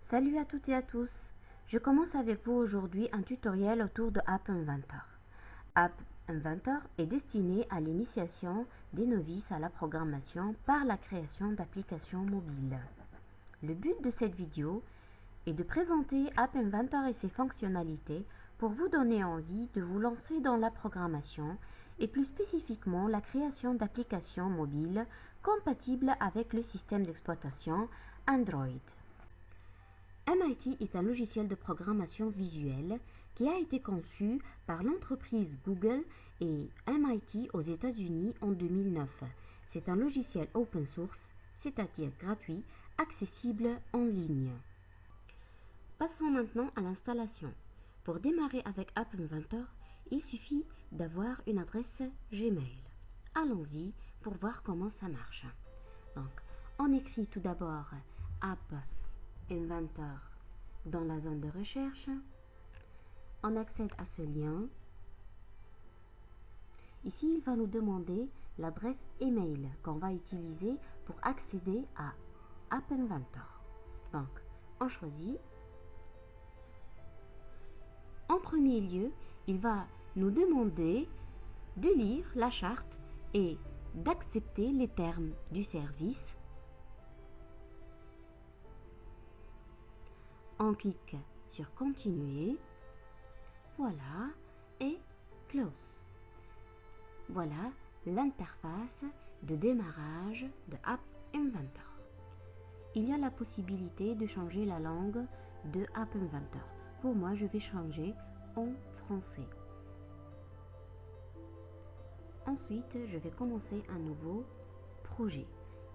Salut à toutes et à tous. Je commence avec vous aujourd'hui un tutoriel autour de App Inventor. App Inventor est destiné à l'initiation des novices à la programmation par la création d'applications mobiles. Le but de cette vidéo est de présenter App Inventor et ses fonctionnalités pour vous donner envie de vous lancer dans la programmation et plus spécifiquement la création d'applications mobiles compatibles avec le système d'exploitation Android. MIT est un logiciel de programmation visuelle qui a été conçu par l'entreprise Google et MIT aux États-Unis en 2009. C'est un logiciel open source, c'est-à-dire gratuit, accessible en ligne. Passons maintenant à l'installation. Pour démarrer avec App Inventor, il suffit d'avoir une adresse Gmail. Allons-y pour voir comment ça marche. Donc, on écrit tout d'abord App Inventor dans la zone de recherche. On accède à ce lien. Ici, il va nous demander l'adresse email qu'on va utiliser pour accéder à App Inventor. Donc, on choisit. En premier lieu, il va nous demander de lire la charte et d'accepter les termes du service. On clique sur Continuer. Voilà, et Close. Voilà l'interface de démarrage de App Inventor. Il y a la possibilité de changer la langue de App Inventor. Pour moi, je vais changer en français. Ensuite, je vais commencer un nouveau projet.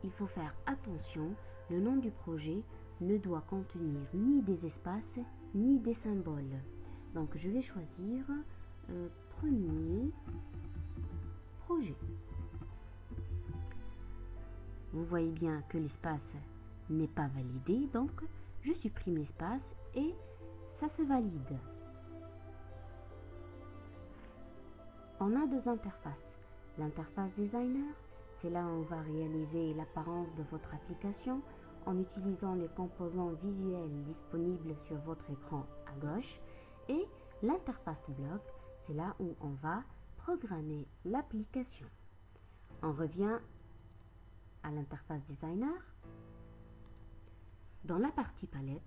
Il faut faire attention, le nom du projet ne doit contenir ni des espaces ni des symboles. Donc je vais choisir premier projet. Vous voyez bien que l'espace n'est pas validé, donc je supprime l'espace et ça se valide. On a deux interfaces. L'interface designer, c'est là où on va réaliser l'apparence de votre application en utilisant les composants visuels disponibles sur votre écran à gauche. Et l'interface bloc, c'est là où on va programmer l'application. On revient à l'interface designer. Dans la partie palette,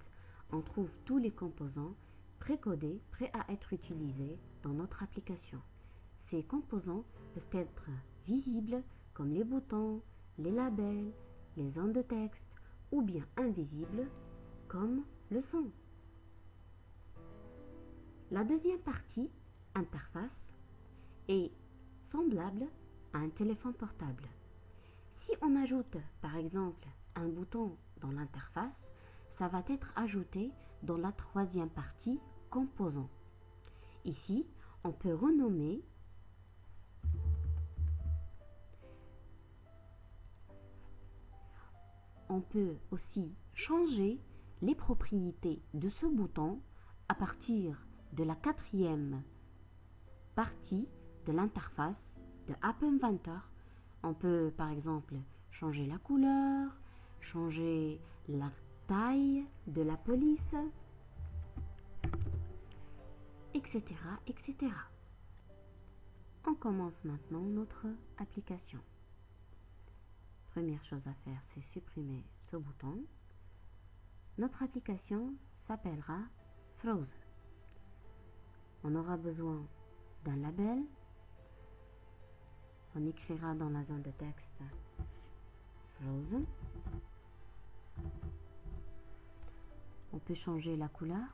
on trouve tous les composants précodés, prêts à être utilisés dans notre application. Ces composants peuvent être visibles comme les boutons, les labels, les zones de texte ou bien invisibles comme le son. La deuxième partie, interface, est semblable à un téléphone portable. Si on ajoute par exemple un bouton dans l'interface, ça va être ajouté dans la troisième partie, composants. Ici, on peut renommer on peut aussi changer les propriétés de ce bouton à partir de la quatrième partie de l'interface de App Inventor. On peut par exemple changer la couleur, changer la taille de la police, etc., etc. On commence maintenant notre application. Première chose à faire, c'est supprimer ce bouton. Notre application s'appellera Frozen. On aura besoin d'un label. On écrira dans la zone de texte Frozen. On peut changer la couleur.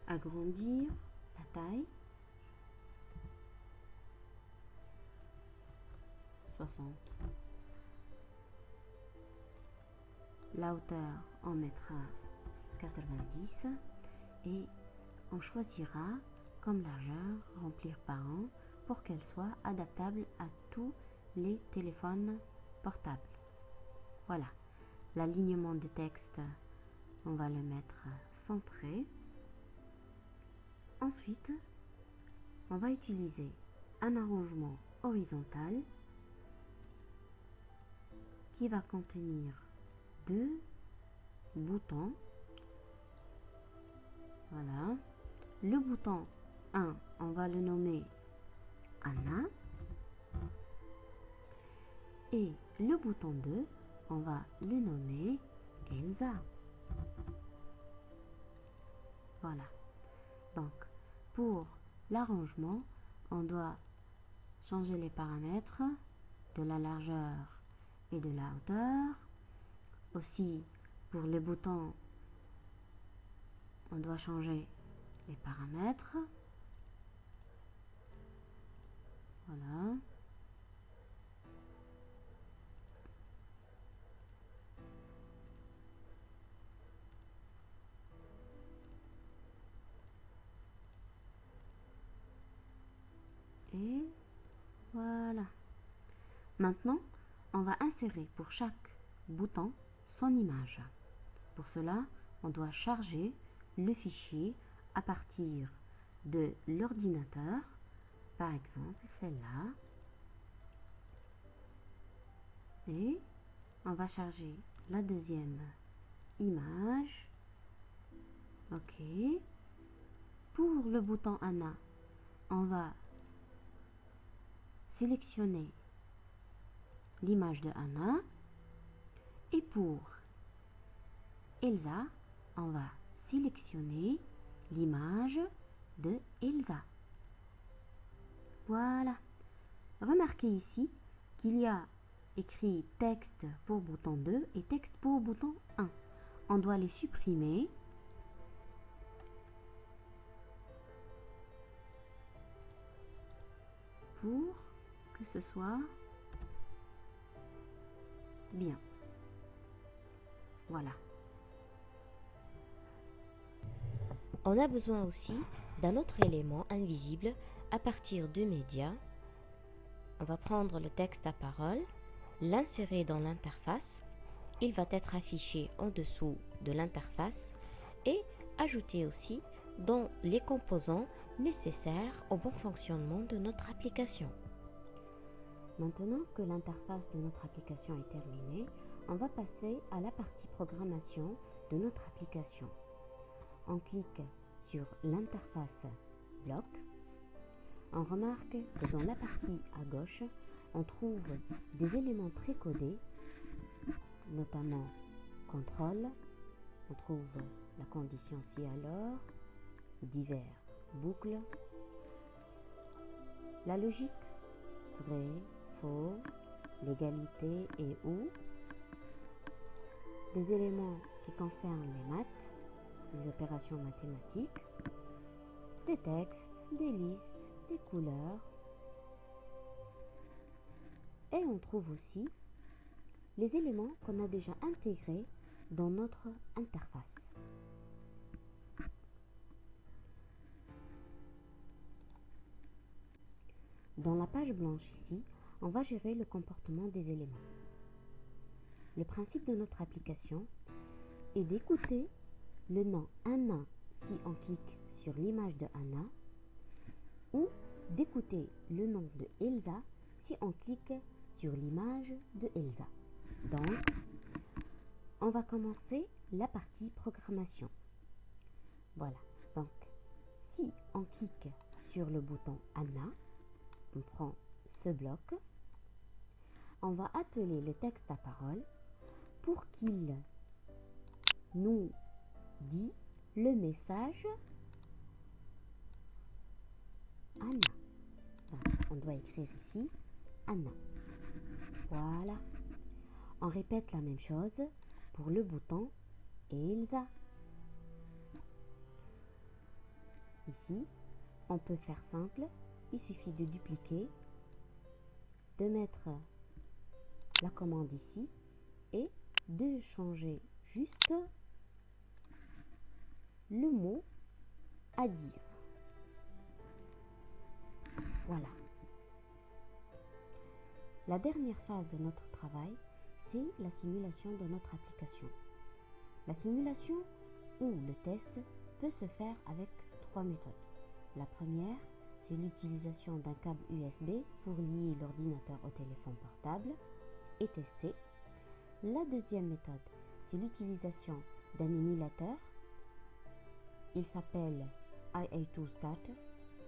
Agrandir la taille. 60. La hauteur, on mettra 90 et on choisira comme largeur remplir par an pour qu'elle soit adaptable à tous les téléphones portables. Voilà, l'alignement de texte, on va le mettre centré. Ensuite, on va utiliser un arrangement horizontale qui va contenir deux boutons. Voilà. Le bouton 1, on va le nommer Anna. Et le bouton 2, on va le nommer Elsa. Voilà. Donc, pour l'arrangement, on doit changer les paramètres de la largeur et de la hauteur. Aussi, pour les boutons, on doit changer les paramètres. Voilà. Et voilà. Maintenant, on va insérer pour chaque bouton son image. Pour cela, on doit charger le fichier à partir de l'ordinateur, par exemple celle-là. Et on va charger la deuxième image. OK. Pour le bouton Anna, on va sélectionner l'image de Anna. Et pour Elsa, on va sélectionner l'image de Elsa. Voilà. Remarquez ici qu'il y a écrit texte pour bouton 2 et texte pour bouton 1. On doit les supprimer. Pour que ce soit bien. Voilà. On a besoin aussi d'un autre élément invisible à partir de médias. On va prendre le texte à parole, l'insérer dans l'interface. Il va être affiché en dessous de l'interface et ajouter aussi dans les composants nécessaires au bon fonctionnement de notre application. Maintenant que l'interface de notre application est terminée, on va passer à la partie programmation de notre application. On clique sur l'interface bloc. On remarque que dans la partie à gauche, on trouve des éléments précodés, notamment contrôle. On trouve la condition si alors, divers boucles, la logique, vrai, faux, l'égalité et ou, des éléments qui concernent les maths, les opérations mathématiques, des textes, des listes, des couleurs. Et on trouve aussi les éléments qu'on a déjà intégrés dans notre interface. Dans la page blanche ici, on va gérer le comportement des éléments. Le principe de notre application est d'écouter le nom Anna si on clique sur l'image de Anna ou d'écouter le nom de Elsa si on clique sur l'image de Elsa. Donc, on va commencer la partie programmation. Voilà, donc si on clique sur le bouton Anna, on prend ce bloc, on va appeler le texte à parole pour qu'il nous dise le message Anna. Donc, on doit écrire ici Anna. Voilà. On répète la même chose pour le bouton Elsa. Ici, on peut faire simple. Il suffit de dupliquer, de mettre la commande ici et de changer juste le mot à dire. Voilà. La dernière phase de notre travail, c'est la simulation de notre application. La simulation ou le test peut se faire avec trois méthodes. La première, c'est l'utilisation d'un câble USB pour lier l'ordinateur au téléphone portable et tester. La deuxième méthode, c'est l'utilisation d'un émulateur. Il s'appelle IA2 Starter.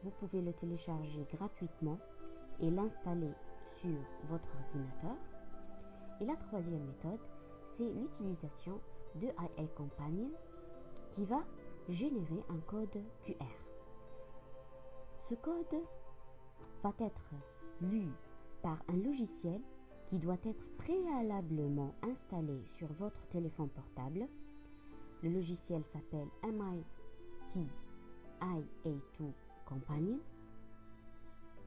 Vous pouvez le télécharger gratuitement et l'installer sur votre ordinateur. Et la troisième méthode, c'est l'utilisation de IA Companion qui va générer un code QR. Ce code va être lu par un logiciel qui doit être préalablement installé sur votre téléphone portable. Le logiciel s'appelle MIT IA2 Companion.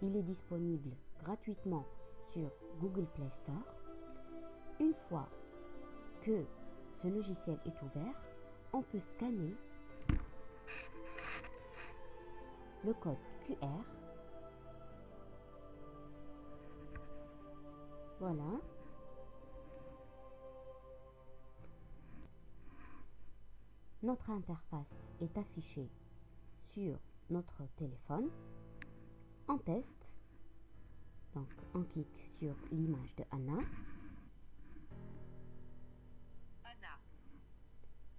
Il est disponible gratuitement sur Google Play Store. Une fois que ce logiciel est ouvert, on peut scanner le code QR. Voilà. Notre interface est affichée sur notre téléphone. On teste. Donc, on clique sur l'image de Anna.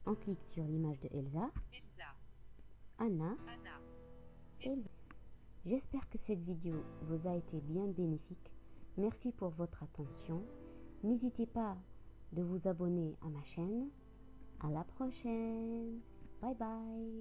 On clique sur l'image de Elsa. Anna. Elsa. J'espère que cette vidéo vous a été bien bénéfique. Merci pour votre attention. N'hésitez pas de vous abonner à ma chaîne. À la prochaine. Bye bye.